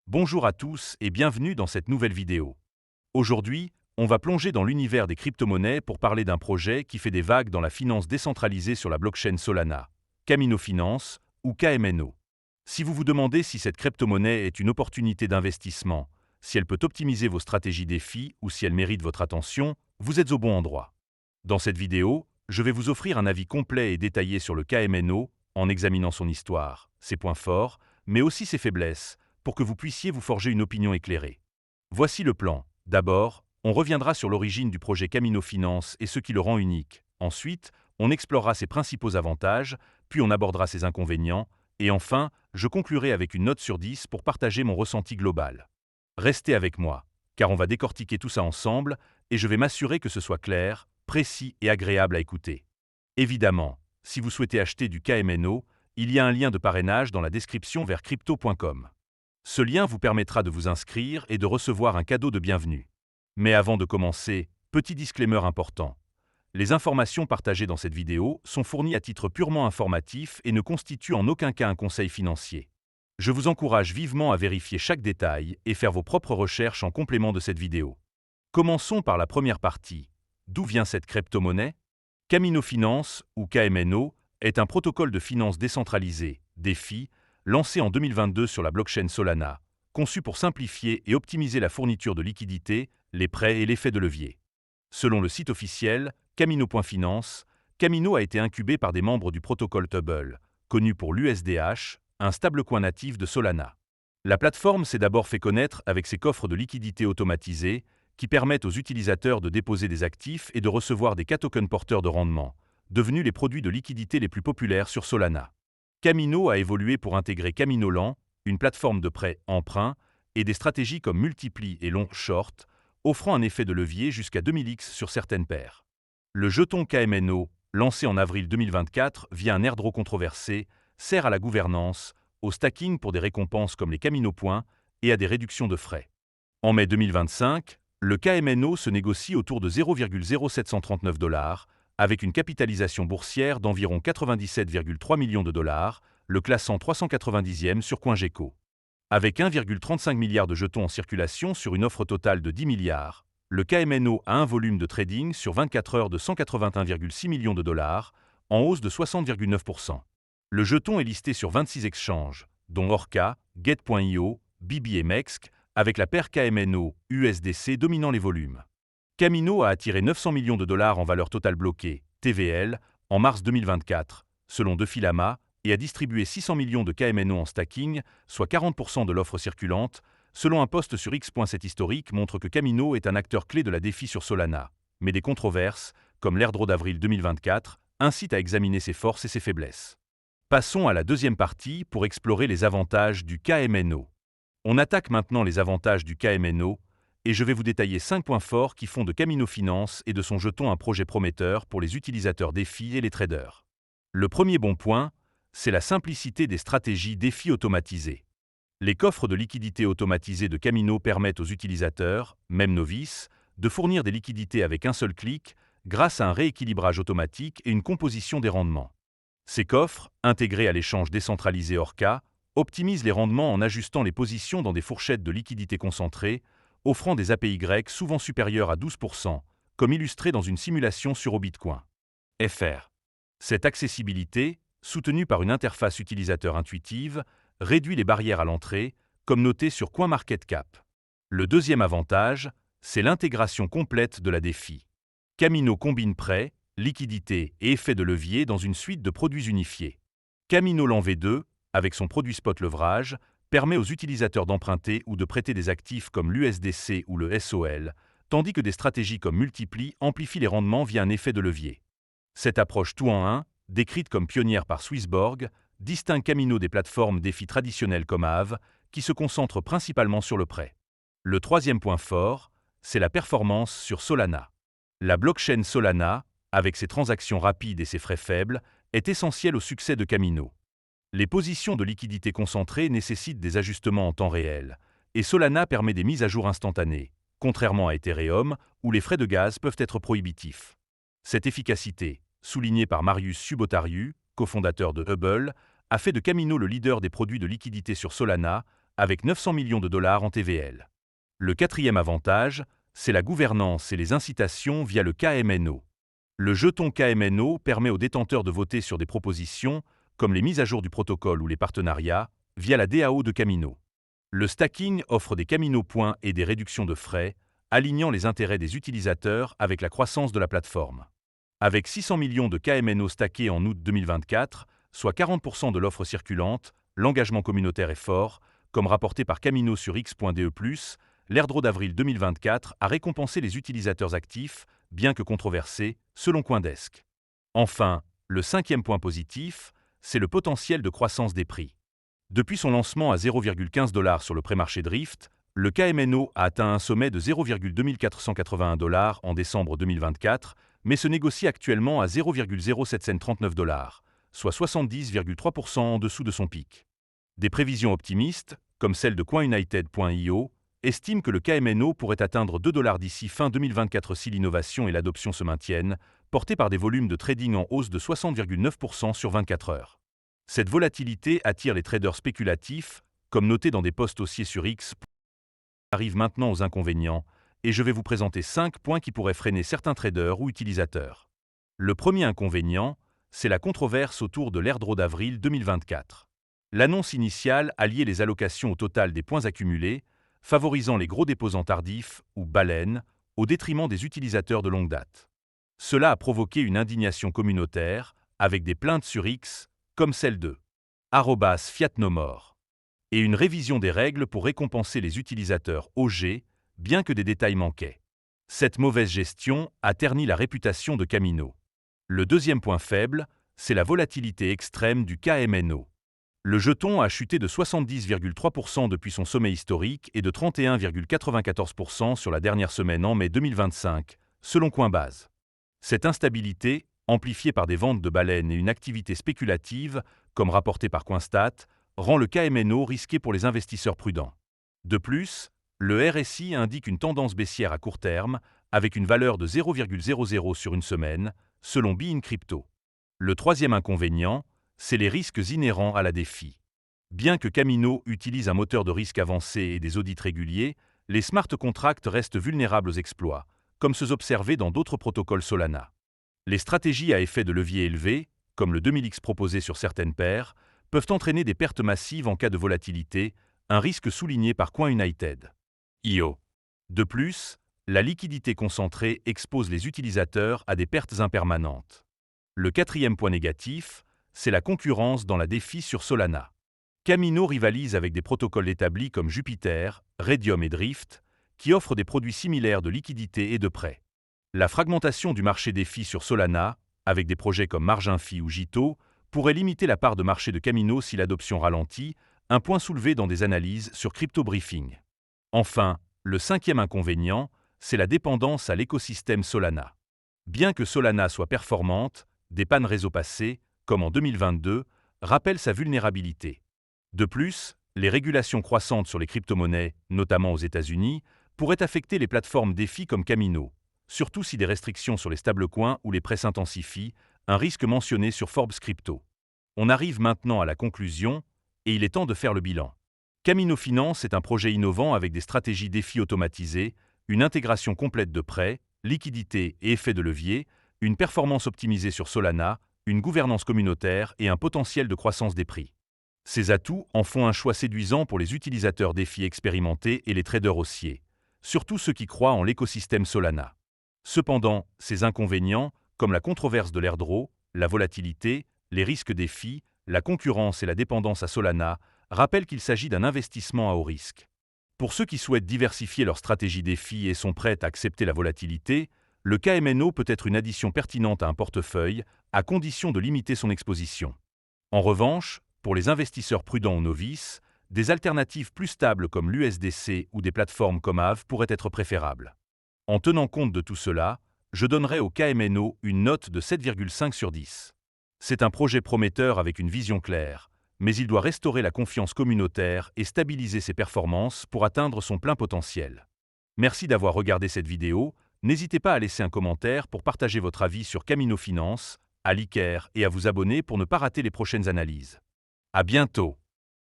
Bonjour à tous et bienvenue dans cette nouvelle vidéo. Aujourd'hui, on va plonger dans l'univers des crypto-monnaies pour parler d'un projet qui fait des vagues dans la finance décentralisée sur la blockchain Solana, Camino Finance ou KMNO. Si vous vous demandez si cette crypto-monnaie est une opportunité d'investissement, si elle peut optimiser vos stratégies défis ou si elle mérite votre attention, vous êtes au bon endroit. Dans cette vidéo, je vais vous offrir un avis complet et détaillé sur le KMNO en examinant son histoire, ses points forts, mais aussi ses faiblesses, pour que vous puissiez vous forger une opinion éclairée. Voici le plan. D'abord, on reviendra sur l'origine du projet Camino Finance et ce qui le rend unique. Ensuite, on explorera ses principaux avantages, puis on abordera ses inconvénients, et enfin, je conclurai avec une note sur 10 pour partager mon ressenti global. Restez avec moi, car on va décortiquer tout ça ensemble, et je vais m'assurer que ce soit clair, précis et agréable à écouter. Évidemment, si vous souhaitez acheter du KMNO, il y a un lien de parrainage dans la description vers crypto.com. Ce lien vous permettra de vous inscrire et de recevoir un cadeau de bienvenue. Mais avant de commencer, petit disclaimer important. Les informations partagées dans cette vidéo sont fournies à titre purement informatif et ne constituent en aucun cas un conseil financier. Je vous encourage vivement à vérifier chaque détail et faire vos propres recherches en complément de cette vidéo. Commençons par la première partie. D'où vient cette crypto-monnaie? Camino Finance, ou KMNO, est un protocole de finance décentralisé, DeFi, lancé en 2022 sur la blockchain Solana, conçu pour simplifier et optimiser la fourniture de liquidités, les prêts et l'effet de levier. Selon le site officiel, Camino.finance, Camino a été incubé par des membres du protocole Tubble, connu pour l'USDH, un stablecoin natif de Solana. La plateforme s'est d'abord fait connaître avec ses coffres de liquidités automatisés, qui permettent aux utilisateurs de déposer des actifs et de recevoir des K-tokens porteurs de rendement, devenus les produits de liquidité les plus populaires sur Solana. Camino a évolué pour intégrer Caminoland, une plateforme de prêt-emprunt, et des stratégies comme multipli et long-short, offrant un effet de levier jusqu'à 2000x sur certaines paires. Le jeton KMNO, lancé en avril 2024 via un airdrop controversé, sert à la gouvernance, au stacking pour des récompenses comme les Camino Points et à des réductions de frais. En mai 2025, le KMNO se négocie autour de 0,0739 $, avec une capitalisation boursière d'environ 97,3 millions de dollars, le classant 390e sur CoinGecko. Avec 1,35 milliard de jetons en circulation sur une offre totale de 10 milliards, le KMNO a un volume de trading sur 24 heures de 181,6 millions de dollars, en hausse de 60,9%. Le jeton est listé sur 26 exchanges, dont Orca, Get.io, BBMX, avec la paire KMNO USDC dominant les volumes. Camino a attiré 900 millions de dollars en valeur totale bloquée, TVL, en mars 2024, selon Defilama, et a distribué 600 millions de KMNO en stacking, soit 40% de l'offre circulante. Selon un post sur X. Cet historique montre que Camino est un acteur clé de la DeFi sur Solana, mais des controverses, comme l'airdrop d'avril 2024, incitent à examiner ses forces et ses faiblesses. Passons à la deuxième partie pour explorer les avantages du KMNO. On attaque maintenant les avantages du KMNO, et je vais vous détailler 5 points forts qui font de Camino Finance et de son jeton un projet prometteur pour les utilisateurs DeFi et les traders. Le premier bon point, c'est la simplicité des stratégies DeFi automatisées. Les coffres de liquidités automatisés de Camino permettent aux utilisateurs, même novices, de fournir des liquidités avec un seul clic grâce à un rééquilibrage automatique et une composition des rendements. Ces coffres, intégrés à l'échange décentralisé Orca, optimisent les rendements en ajustant les positions dans des fourchettes de liquidités concentrées, offrant des APY souvent supérieures à 12%, comme illustré dans une simulation sur Obitcoin. FR. Cette accessibilité, soutenue par une interface utilisateur intuitive, réduit les barrières à l'entrée, comme noté sur CoinMarketCap. Le deuxième avantage, c'est l'intégration complète de la DeFi. Camino combine prêt, liquidité et effet de levier dans une suite de produits unifiés. Caminoland V2, avec son produit spot leverage, permet aux utilisateurs d'emprunter ou de prêter des actifs comme l'USDC ou le SOL, tandis que des stratégies comme Multipli amplifient les rendements via un effet de levier. Cette approche tout en un, décrite comme pionnière par Swissborg, distingue Camino des plateformes DeFi traditionnelles comme Aave, qui se concentrent principalement sur le prêt. Le troisième point fort, c'est la performance sur Solana. La blockchain Solana, avec ses transactions rapides et ses frais faibles, est essentielle au succès de Camino. Les positions de liquidité concentrées nécessitent des ajustements en temps réel, et Solana permet des mises à jour instantanées, contrairement à Ethereum, où les frais de gaz peuvent être prohibitifs. Cette efficacité, soulignée par Marius Subotariu, cofondateur de Hubble, a fait de Camino le leader des produits de liquidité sur Solana, avec 900 millions de dollars en TVL. Le quatrième avantage, c'est la gouvernance et les incitations via le KMNO. Le jeton KMNO permet aux détenteurs de voter sur des propositions, comme les mises à jour du protocole ou les partenariats, via la DAO de Camino. Le stacking offre des Camino points et des réductions de frais, alignant les intérêts des utilisateurs avec la croissance de la plateforme. Avec 600 millions de KMNO stackés en août 2024, soit 40% de l'offre circulante, l'engagement communautaire est fort, comme rapporté par Camino sur X.de+, l'airdrop d'avril 2024 a récompensé les utilisateurs actifs, bien que controversé, selon Coindesk. Enfin, le cinquième point positif, c'est le potentiel de croissance des prix. Depuis son lancement à 0,15 $ sur le prémarché Drift, le KMNO a atteint un sommet de 0,2481 $ en décembre 2024, mais se négocie actuellement à 0,0739 $, soit 70,3% en dessous de son pic. Des prévisions optimistes, comme celle de CoinUnited.io, estiment que le KMNO pourrait atteindre 2 $ d'ici fin 2024 si l'innovation et l'adoption se maintiennent, portés par des volumes de trading en hausse de 60,9% sur 24 heures. Cette volatilité attire les traders spéculatifs, comme noté dans des posts haussiers sur X. Arrive maintenant aux inconvénients, et je vais vous présenter 5 points qui pourraient freiner certains traders ou utilisateurs. Le premier inconvénient, c'est la controverse autour de l'airdrop d'avril 2024. L'annonce initiale alliait les allocations au total des points accumulés, favorisant les gros déposants tardifs, ou baleines, au détriment des utilisateurs de longue date. Cela a provoqué une indignation communautaire, avec des plaintes sur X, comme celle de @fiatnomore, et une révision des règles pour récompenser les utilisateurs OG, bien que des détails manquaient. Cette mauvaise gestion a terni la réputation de Camino. Le deuxième point faible, c'est la volatilité extrême du KMNO. Le jeton a chuté de 70,3% depuis son sommet historique et de 31,94% sur la dernière semaine en mai 2025, selon Coinbase. Cette instabilité, amplifiée par des ventes de baleines et une activité spéculative, comme rapporté par Coinstat, rend le KMNO risqué pour les investisseurs prudents. De plus, le RSI indique une tendance baissière à court terme, avec une valeur de 0,00 sur une semaine, selon Bein Crypto. Le troisième inconvénient, c'est les risques inhérents à la DeFi. Bien que Camino utilise un moteur de risque avancé et des audits réguliers, les smart contracts restent vulnérables aux exploits, comme ceux observés dans d'autres protocoles Solana. Les stratégies à effet de levier élevé, comme le 2000X proposé sur certaines paires, peuvent entraîner des pertes massives en cas de volatilité, un risque souligné par CoinUnited.io. De plus, la liquidité concentrée expose les utilisateurs à des pertes impermanentes. Le quatrième point négatif, c'est la concurrence dans la DeFi sur Solana. Camino rivalise avec des protocoles établis comme Jupiter, Raydium et Drift, qui offrent des produits similaires de liquidité et de prêt. La fragmentation du marché DeFi sur Solana, avec des projets comme Marginfi ou Jito, pourrait limiter la part de marché de Camino si l'adoption ralentit, un point soulevé dans des analyses sur Crypto Briefing. Enfin, le cinquième inconvénient, c'est la dépendance à l'écosystème Solana. Bien que Solana soit performante, des pannes réseau passées, comme en 2022, rappellent sa vulnérabilité. De plus, les régulations croissantes sur les crypto-monnaies, notamment aux États-Unis, pourraient affecter les plateformes DeFi comme Camino, surtout si des restrictions sur les stablecoins ou les prêts s'intensifient, un risque mentionné sur Forbes Crypto. On arrive maintenant à la conclusion, et il est temps de faire le bilan. Camino Finance est un projet innovant avec des stratégies DeFi automatisées, une intégration complète de prêts, liquidités et effets de levier, une performance optimisée sur Solana, une gouvernance communautaire et un potentiel de croissance des prix. Ces atouts en font un choix séduisant pour les utilisateurs DeFi expérimentés et les traders haussiers, surtout ceux qui croient en l'écosystème Solana. Cependant, ces inconvénients, comme la controverse de l'airdrop, la volatilité, les risques DeFi, la concurrence et la dépendance à Solana, rappellent qu'il s'agit d'un investissement à haut risque. Pour ceux qui souhaitent diversifier leur stratégie DeFi et sont prêts à accepter la volatilité, le KMNO peut être une addition pertinente à un portefeuille, à condition de limiter son exposition. En revanche, pour les investisseurs prudents ou novices, des alternatives plus stables comme l'USDC ou des plateformes comme Aave pourraient être préférables. En tenant compte de tout cela, je donnerai au KMNO une note de 7,5 sur 10. C'est un projet prometteur avec une vision claire, mais il doit restaurer la confiance communautaire et stabiliser ses performances pour atteindre son plein potentiel. Merci d'avoir regardé cette vidéo, n'hésitez pas à laisser un commentaire pour partager votre avis sur Camino Finance, à liker et à vous abonner pour ne pas rater les prochaines analyses. À bientôt!